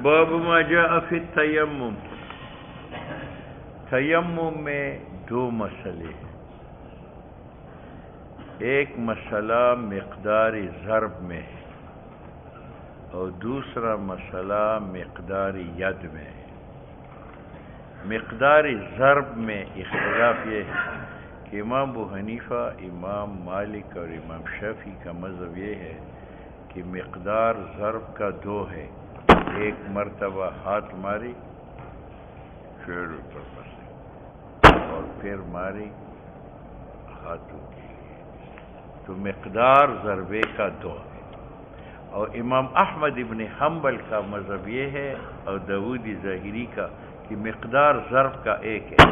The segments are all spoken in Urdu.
باب ما جاء فی التیمم. تیمم میں دو مسئلے ہیں. ایک مسئلہ مقدار ضرب میں ہے اور دوسرا مسئلہ مقدار ید میں ہے. مقدار ضرب میں اختلاف یہ ہے کہ امام ابو حنیفہ، امام مالک اور امام شافعی کا مذہب یہ ہے کہ مقدار ضرب کا دو ہے. ایک مرتبہ ہاتھ ماری پھر اوپر بسے اور پھر ماری ہاتھوں کی، تو مقدار ضربے کا دو ہے. اور امام احمد ابن حنبل کا مذہب یہ ہے اور داؤدی ظاہری کا کہ مقدار ضرب کا ایک ہے.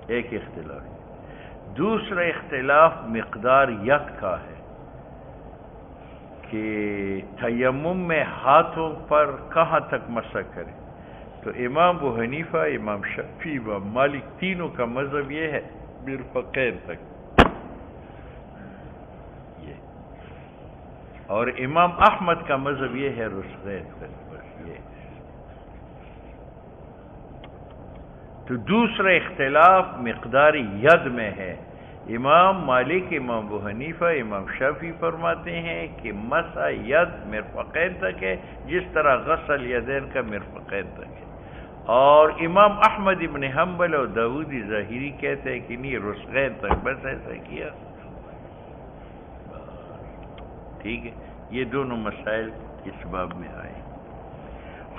ایک اختلاف. دوسرا اختلاف مقدار ید کا ہے کہ تیمم میں ہاتھوں پر کہاں تک مسح کرے. تو امام ابو حنیفہ، امام شافعی، امام مالک تینوں کا مذہب یہ ہے مرفقین تک یہ، اور امام احمد کا مذہب یہ ہے رسغین تک. بس یہ. تو دوسرا اختلاف مقدار ید میں ہے. امام مالک، امام ابو حنیفہ، امام شافعی فرماتے ہیں کہ مسح ید مرفقین تک ہے، جس طرح غسل یدین کا مرفقین تک ہے. اور امام احمد ابن حنبل اور داؤدی ظاہری کہتے ہیں کہ نہیں، رسغین تک. بس ایسا کیا. ٹھیک ہے. یہ دونوں مسائل اس باب میں آئے.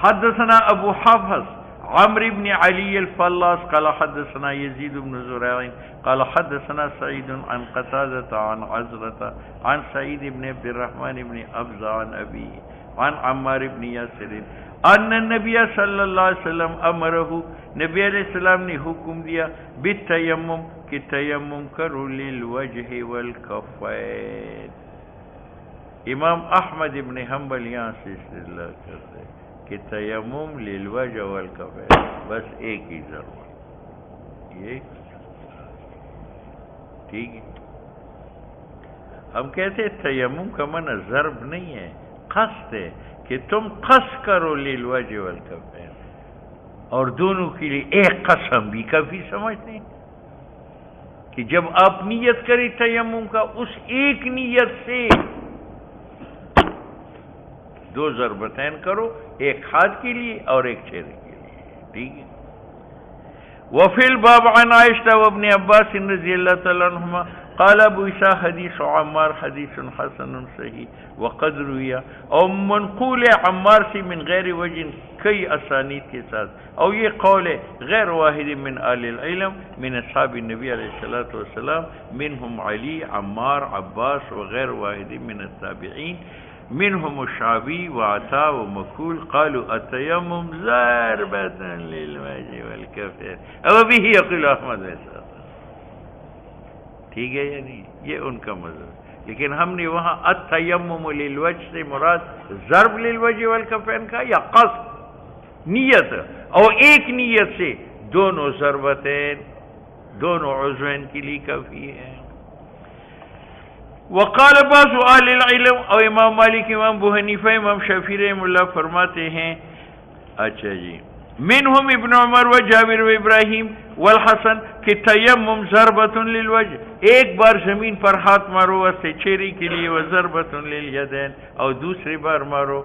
حدثنا ابو حفص عمرو بن علي الفلاس قال حدثنا يزيد بن زريع قال حدثنا سعيد عن قتادة عن عزرة عن سعيد بن عبد الرحمن بن أبزة عن أبيه عن عمار بن ياسر ان النبی صلی اللہ علیہ وسلم امرہ، نبی علیہ السلام نے حکم دیا بالتیمم کہ تیمم کرو للوجہ والکفین. امام احمد ابن حنبل یہاں سے استدلال کرتے ہیں کہ تیمم للوجہ والکفین، بس ایک ہی ضرورت یہ. ٹھیک ہے. ہم کہتے ہیں تیمم کا معنی ضرب نہیں ہے، قصد ہے کہ تم قصد کرو للوجہ والکفین، اور دونوں کے لیے ایک قسم بھی کافی سمجھتے ہیں کہ جب آپ نیت کریں تیمم کا، اس ایک نیت سے دو ضربتین کرو، ایک ہاتھ کے لیے اور ایک چہرے کے لیے. ٹھیک ہے. وفی الباب عن عائشہ وابن عباس رضی اللہ تعالی عنہما قال ابو عیسیٰ حدیث عمار حدیث حسن صحیح وقد رویا، اور منقول عمار سے من غیر وجہ کئی اسانید کے ساتھ، اور یہ قول ہے غیر واحد من آل العلم من اصحاب النبی علیہ الصلوۃ والسلام منہم علی، عمار، عباس وغیر واحد من التابعین منهم الشعبی وعطا ومکول قالوا التیمم ضربة للوجه والکفین او به یقول احمد ویسا. ٹھیک ہے. یعنی یہ ان کا مذہب. لیکن ہم نے وہاں التیمم للوجہ سے مراد ضرب للوجہ والکفین کا یا قصد نیت، اور ایک نیت سے دونوں ضربتین دونوں عضوین کے لیے کافی ہے. وقال بعض اہل العلم، اور امام مالک، امام ابو حنیفہ، امام شافعی رحمہ اللہ فرماتے ہیں اچھا جی منہم ابن عمر و جابر و ابراہیم والحسن کہ تیمم ضربۃ للوجہ، ایک بار زمین پر ہاتھ مارو واسطے چہرے کے لیے، و ضربۃ للیدین، اور دوسری بار مارو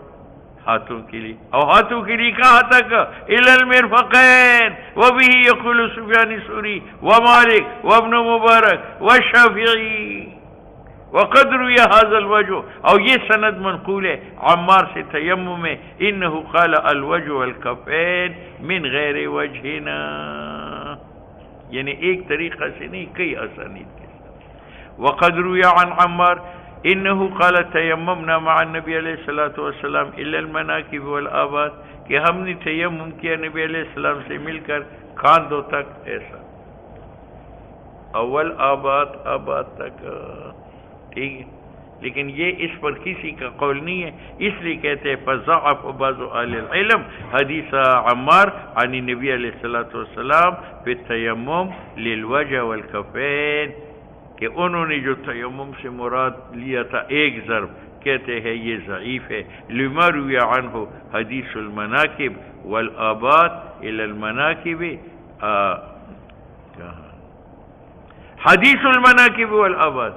ہاتھوں کے لیے. اور ہاتھوں کے لیے کہاں تک؟ الی المرفقین. وبہ یقول سفیان الثوری ومالک وابن مبارک والشافعی وقد روی هذا الوجہ، اور یہ سند منقول ہے عمار سے تیمم میں انہ قال الوجہ والکفین من غیر وجہنا، یعنی ایک طریقہ سے نہیں، کئی اسانید کے ساتھ. وقد روی عن عمار انہ قال تیممنا مع النبی علیہ الصلوۃ والسلام الا المناکب والآباد، کہ ہم نے تیمم کیا نبی علیہ السلام سے مل کر کاندھوں تک، ایسا اول آباد آباد تک. ٹھیک ہے. لیکن یہ اس پر کسی کا قول نہیں ہے، اس لیے کہتے ہیں فضعف بعض اہل العلم حدیث عمار عن نبی علیہ الصلوۃ والسلام بالتیمم للوجہ والکفین. کہ انہوں نے جو تیمم سے مراد لیا تھا ایک ضرب، کہتے ہیں یہ ضعیف ہے. لما روی عنہ حدیث المناکب والآباد الی المناکب، حدیث المناکب والآباد.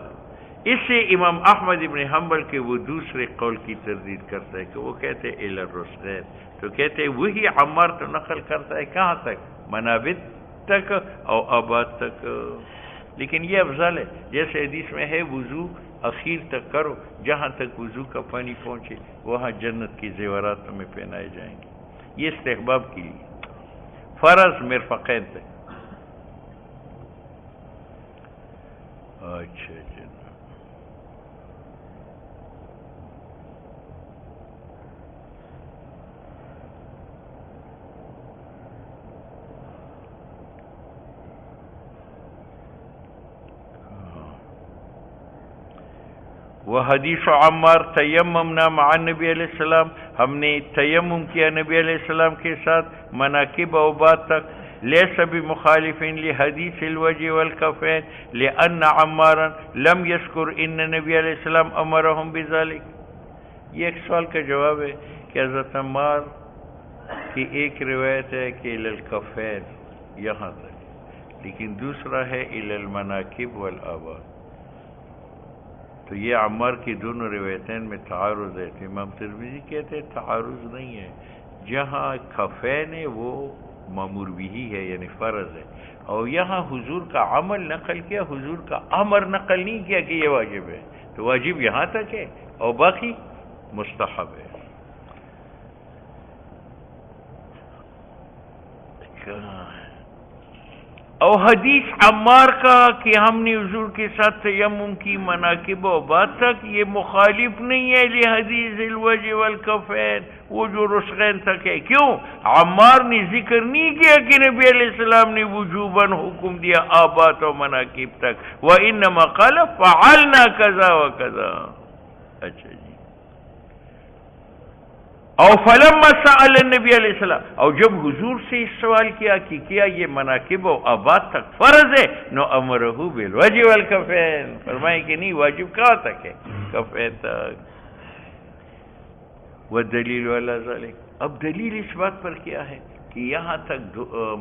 اس سے امام احمد ابن حنبل کے وہ دوسرے قول کی تردید کرتا ہے کہ وہ کہتے ہیں الی الرسغین، تو کہتے ہیں وہی عمار تو نقل کرتا ہے کہاں تک؟ منابت تک اور آباد تک. لیکن یہ افضل ہے، جیسے حدیث میں ہے وضو اخیر تک کرو، جہاں تک وضو کا پانی پہنچے وہاں جنت کی زیورات تمہیں پہنائے جائیں گے. یہ استحباب کی لیے، فرض مرفقین تک. اچھا جناب، وہ حدیث عمار تیممنا مع نبی علیہ السلام، ہم نے تیمم کیا نبی علیہ السلام کے ساتھ مناکب و بعد تک. لیس بمخالف لحدیث الوجه والکفین لأن عمارا لم یذکر ان نبی علیہ السلام امرهم بذلك. یہ ایک سوال کا جواب ہے کہ حضرت عمار کی ایک روایت ہے کہ الی الکفین یہاں تک، لیکن دوسرا ہے الی المناکب والآباد. تو یہ عمار کی دونوں روایتین میں تعارض ہے. تو امام ترمذی کہتے ہیں تعارض نہیں ہے، جہاں کفین ہے وہ مامور بھی ہے یعنی فرض ہے، اور یہاں حضور کا عمل نقل کیا، حضور کا امر نقل نہیں کیا کہ یہ واجب ہے. تو واجب یہاں تک ہے اور باقی مستحب ہے. اور حدیث عمار کا کہ ہم نے حضور کے ساتھ تیمم کی مناکب و بعد تک، یہ مخالف نہیں ہے لحدیث الوجه والکفین، وہ جو رسغین تک ہے. کیوں؟ عمار نے ذکر نہیں کیا کہ نبی علیہ السلام نے وجوباً حکم دیا آباد و مناکب تک. وَإِنَّمَا قَالَ فَعَلْنَا كَذَا وَكَذَا. اچھا جی. اور فلما سأل النبی علیہ السلام، اور جب حضور سے اس سوال کیا کہ کیا یہ مناکب و آباد تک فرض ہے، نو امرہ بالوجه والکفین، فرمائے کہ نہیں واجب کہاں تک ہے؟ کفین تک. والدلیل علی ذلک، اب دلیل اس بات پر کیا ہے کہ یہاں تک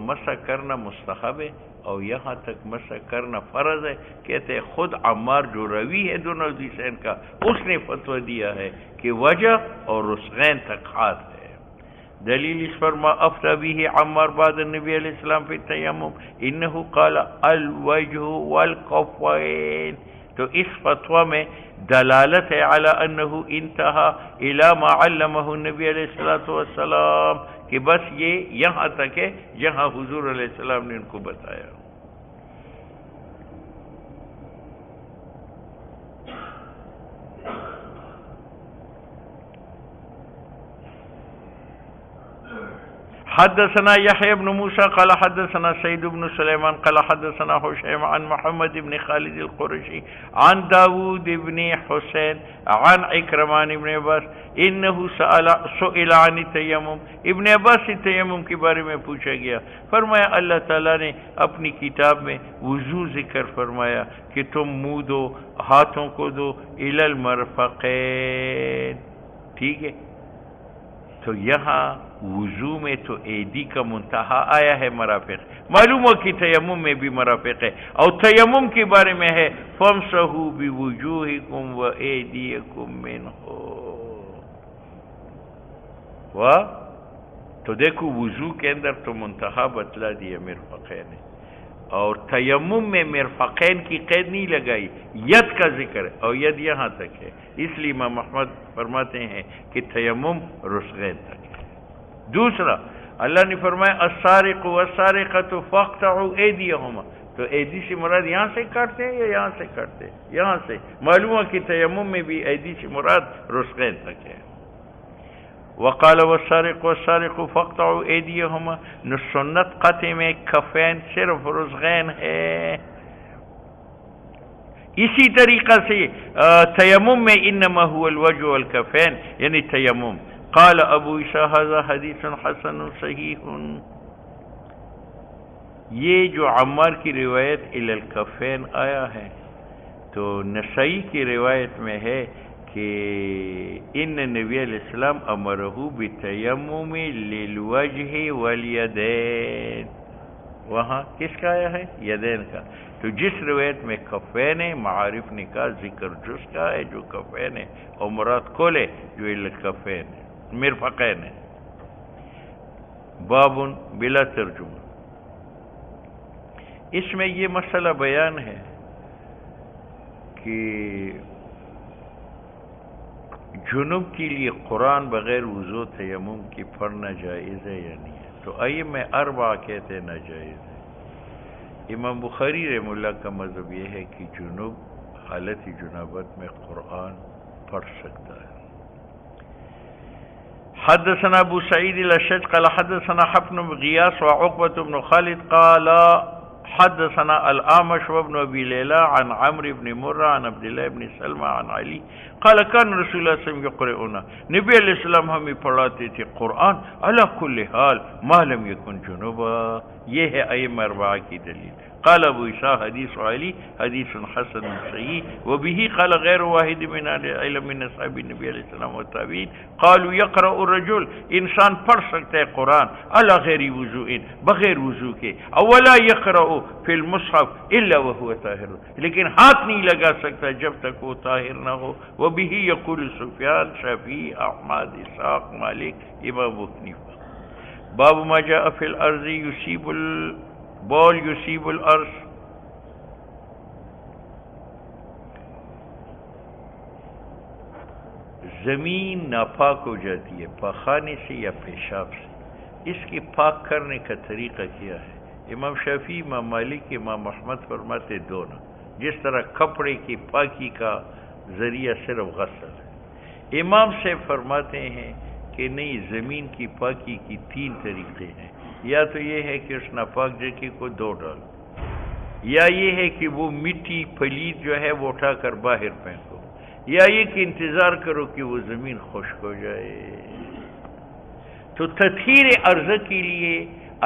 مسح کرنا مستحب ہے اور یہاں تک مسح کرنا فرض ہے. کہتے ہیں خود عمار جو روی ہے دونوں حدیثین کا، اس نے فتویٰ دیا ہے کہ وجہ اور رسغین تک خاص ہے. دلیل اس پر ما افتى به عمار بعد النبی علیہ السلام فی التیمم انه قال الوجه والکفین. تو اس فتویٰ میں دلالت ہے علی انه انتهى الى ما علمه النبی علیہ السلام، کہ بس یہ یہاں تک ہے جہاں حضور علیہ السلام نے ان کو بتایا. حدثنا يحيى بن موسى قال حدثنا سيد بن سليمان قال حدثنا هشيم عن محمد بن خالد القرشي عن داود بن حسين عن عكرمة بن عباس انه سئل عن التيمم. ابن عباس سے تیمم کے بارے میں پوچھا گیا، فرمایا اللہ تعالیٰ نے اپنی کتاب میں وضو ذکر فرمایا کہ تم منہ دو، ہاتھوں کو دو الی المرفقین. ٹھیک ہے، تو یہاں وضو میں تو ایدی کا منتہا آیا ہے مرافق، معلوم ہو کہ تیمم میں بھی مرافق ہے. اور تیمم کے بارے میں ہے فَامْسَحُوا بِوُجُوهِكُمْ وَأَيْدِيَكُمْ مِنْهُ. تو دیکھو وضو کے اندر تو منتہا بتلا دیا مرفقین ہے، اور تیمم میں مرفقین کی قید نہیں لگائی، ید کا ذکر ہے اور ید یہاں تک ہے. اس لیے امام احمد فرماتے ہیں کہ تیمم رسغین تک ہے. دوسرا، اللہ نے فرمایا السارق والسارقۃ فاقطعوا ایدیہما، تو ایدی سے مراد یہاں سے کاٹتے ہیں یا یہاں سے کاٹتے ہیں؟ یہاں سے. معلوم ہے کہ تیمم میں بھی ایدی سے مراد رسغین تک ہے. وقال والسارق والسارق فاقطعوا ایدیہما، نو سنت قطع میں کفین صرف رسغین ہے. اسی طریقہ سے تیمم میں انما هو الوجه والکفین یعنی تیمم. قال ابو عیسیٰ ھذا حدیث حسن صحیح. یہ جو عمار کی روایت الی الکفین آیا ہے تو نسائی کی روایت میں ہے کہ ان نبی علیہ السلام امرہ بتیمم للوجہ والیدین، وہاں کس کا آیا ہے؟ یدین کا۔ تو جس روایت میں کفین ہے، معارف نے کہا ذکر جس کا ہے جو کفین ہے، اور مراد کل ہے جو الکفین ہے، مرفقین ہے۔ باب بلا ترجمہ، اس میں یہ مسئلہ بیان ہے کہ جنوب کے لیے قرآن بغیر وضو تیمم کی پڑھنا جائز ہے یا نہیں ہے؟ تو ائمہ اربعہ کہتے ہیں ناجائز ہے۔ امام بخاری رحمہ اللہ کا مذہب یہ ہے کہ جنوب حالت جنابت میں قرآن پڑھ سکتا ہے۔ حدثنا ابو سعید الاشج قال حدثنا حفن بن غیاث وعقبة بن خالد قال حدثنا الأعمش وابن أبي ليلى عن عمرو بن مرة عن عبد الله بن سلمة عن علي قال كان رسول الله صلى الله عليه وسلم يقرئنا، نبی علیہ السلام ہمیں پڑھاتے تھے قرآن على كل حال ما لم يكن جنوبا۔ یہ ہے ائمہ اربعہ کی دلیل۔ قال ابو عیسیٰ حدیث علی حدیث حسن صحیح، وبه قال غیر واحد من علم من اصحاب النبی علیہ السلام والتابعین قالوا يقرأ الرجل، انسان پڑھ سکتا ہے قرآن على غیر وضوء، بغیر وضو کے، اولا يقرأ فی المصحف الا وهو طاہر، لیکن ہاتھ نہیں لگا سکتا جب تک وہ طاہر نہ ہو۔ وبه يقول سفیان شافعی احمد اسحاق مالک امام ابو حنیفہ۔ باب ما جاء فی الارض یصیب بول یصیب الارض، زمین ناپاک ہو جاتی ہے پاخانے سے یا پیشاب سے، اس کی پاک کرنے کا طریقہ کیا ہے؟ امام شافعی، امام مالک، امام احمد فرماتے دونوں، جس طرح کپڑے کی پاکی کا ذریعہ صرف غسل ہے۔ امام سے فرماتے ہیں کہ نہیں، زمین کی پاکی کی تین طریقے ہیں، یا تو یہ ہے کہ اس ناپاک جگہ کو دھو ڈالو، یا یہ ہے کہ وہ مٹی پلید جو ہے وہ اٹھا کر باہر پھینکو، یا یہ کہ انتظار کرو کہ وہ زمین خشک ہو جائے۔ تو تطہیر ارض کے لیے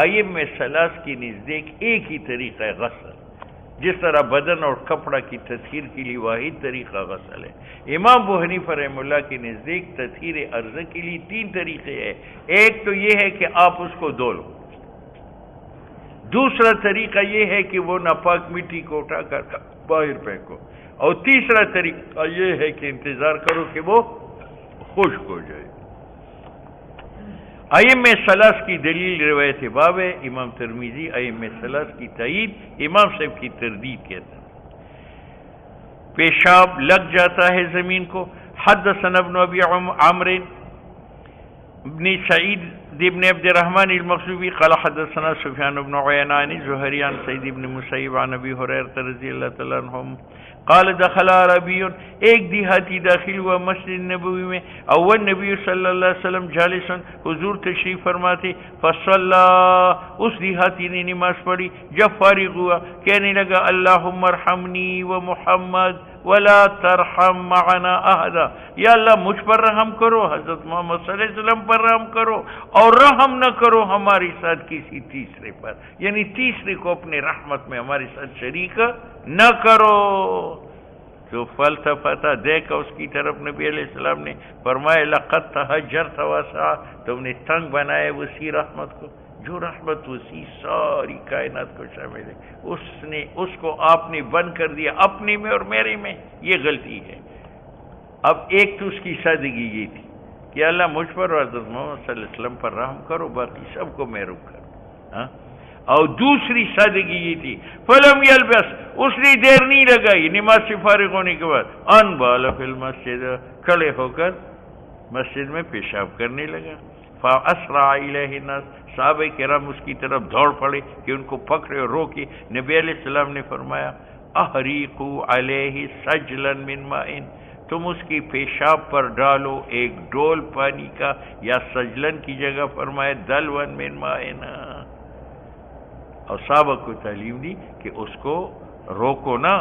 ائمہ ثلاث کی نزدیک ایک ہی طریقہ ہے غسل، جس طرح بدن اور کپڑا کی تطہیر کے لیے واحد طریقہ غسل ہے۔ امام ابو حنیفہ رحمہ اللہ کے نزدیک تطہیر ارض کے لیے تین طریقے ہیں، ایک تو یہ ہے کہ آپ اس کو دھو لو، دوسرا طریقہ یہ ہے کہ وہ ناپاک مٹی کو اٹھا کر باہر پھینکو، اور تیسرا طریقہ یہ ہے کہ انتظار کرو کہ وہ خشک ہو جائے۔ ائمہ ثلاث کی دلیل روایت باب ہے، امام ترمذی ائمہ ثلاث کی تائید، امام صاحب کی تردید کہتا ہے۔ پیشاب لگ جاتا ہے زمین کو۔ حدثنا ابن ابی عمرو ابن سعید ابن عبد الرحمن المخزومی قال حدثنا سفیان بن عیینہ عن زہری عن سعید بن مسیب عن ابی ہریرہ رضی اللہ تعالیٰ عنہم قال دخل عربی، ایک دیہاتی داخل ہوا مسجد نبوی میں، اول نبی صلی اللہ علیہ وسلم جالسن، حضور تشریف فرماتے، فصلی، اس دیہاتی نے نماز پڑھی، جب فارغ ہوا کہنے لگا اللہم ارحمنی و محمد ولا ترحم معنا احدا، یا اللہ مجھ پر رحم کرو، حضرت محمد صلی اللہ علیہ وسلم پر رحم کرو، اور رحم نہ کرو ہمارے ساتھ کسی تیسرے پر، یعنی تیسرے کو اپنے رحمت میں ہمارے ساتھ شریک نہ کرو۔ تو فلتفت، دیکھا اس کی طرف نبی علیہ السلام نے، فرمایا لقد تہجرت واسعا، تم نے تنگ بنایا وسیع رحمت کو، جو رحمت وسیع ساری کائنات کو شامل ہے، اس کو آپ نے بند کر دیا اپنے میں اور میرے میں، یہ غلطی ہے۔ اب ایک تو اس کی سادگی یہ تھی کہ اللہ مجھ پر اور حضرت محمد صلی اللہ علیہ وسلم پر رحم کرو، باقی سب کو محروم کرو، اور دوسری سادگی یہ تھی فلم یلبس، اس نے دیر نہیں لگائی نماز سے فارغ ہونے کے بعد، ان بال فی المسجد، کھڑے ہو کر مسجد میں پیشاب کرنے لگا۔ فاسرع الیہ الناس، صحابہ کرام اس کی طرف دوڑ پڑے کہ ان کو پکڑے اور روکے۔ نبی علیہ السلام نے فرمایا احریقوا علیہ سجلا من ماء، تم اس کی پیشاب پر ڈالو ایک ڈول پانی کا، یا سجلن کی جگہ فرمایا دلون من ماء، اور صحابہ کو تعلیم دی کہ اس کو روکو نا،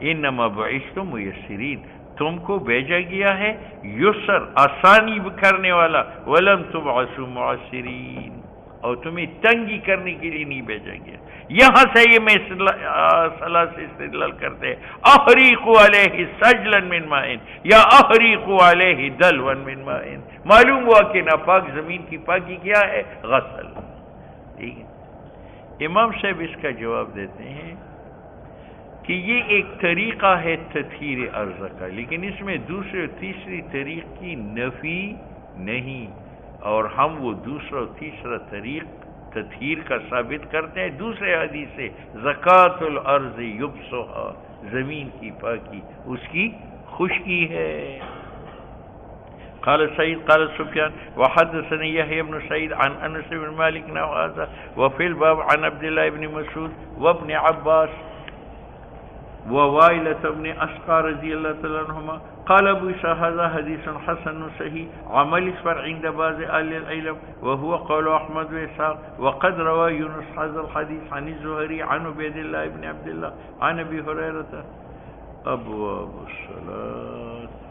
انما بعثتم میسرین، تم کو بھیجا گیا ہے یسر، آسانی کرنے والا، ولم تبعثوا معسرین، اور تمہیں تنگی کرنے کے لیے نہیں بھیجیں گے. یہاں سے یہ میں صلاح سے استدلال کرتے ہیں احریق علیہ سجلا من ماء یا احریق علیہ دلوا من ماء. معلوم ہوا کہ ناپاک زمین کی پاکی کیا ہے؟ غسل. ٹھیک ہے. امام صاحب اس کا جواب دیتے ہیں کہ یہ ایک طریقہ ہے تطہیر ارض کا، لیکن اس میں دوسرے اور تیسری طریق کی نفی نہیں، اور ہم وہ دوسرا اور تیسرا طریق تطہیر کا ثابت کرتے ہیں دوسرے حدیث سے. زکوٰۃ الارض یبسها، زمین کی پاکی اس کی خشکی ہے. قال سعید قال سفیان وحدثني يحيى بن سعيد عن انس بن مالك نحو هذا وفي الباب عن عبد الله بن مسعود وابن عباس ووائلة بن أسقى رضي الله تعالى عنهما قال ابو اسحاق هذا حديث حسن صحيح عمل اسفر عند بعض اهل العلم وهو قول احمد واسحاق وقد روى يونس هذا الحديث عن الزهري عن عبيد الله بن عبد الله عن ابي هريرة. ابواب الصلاة.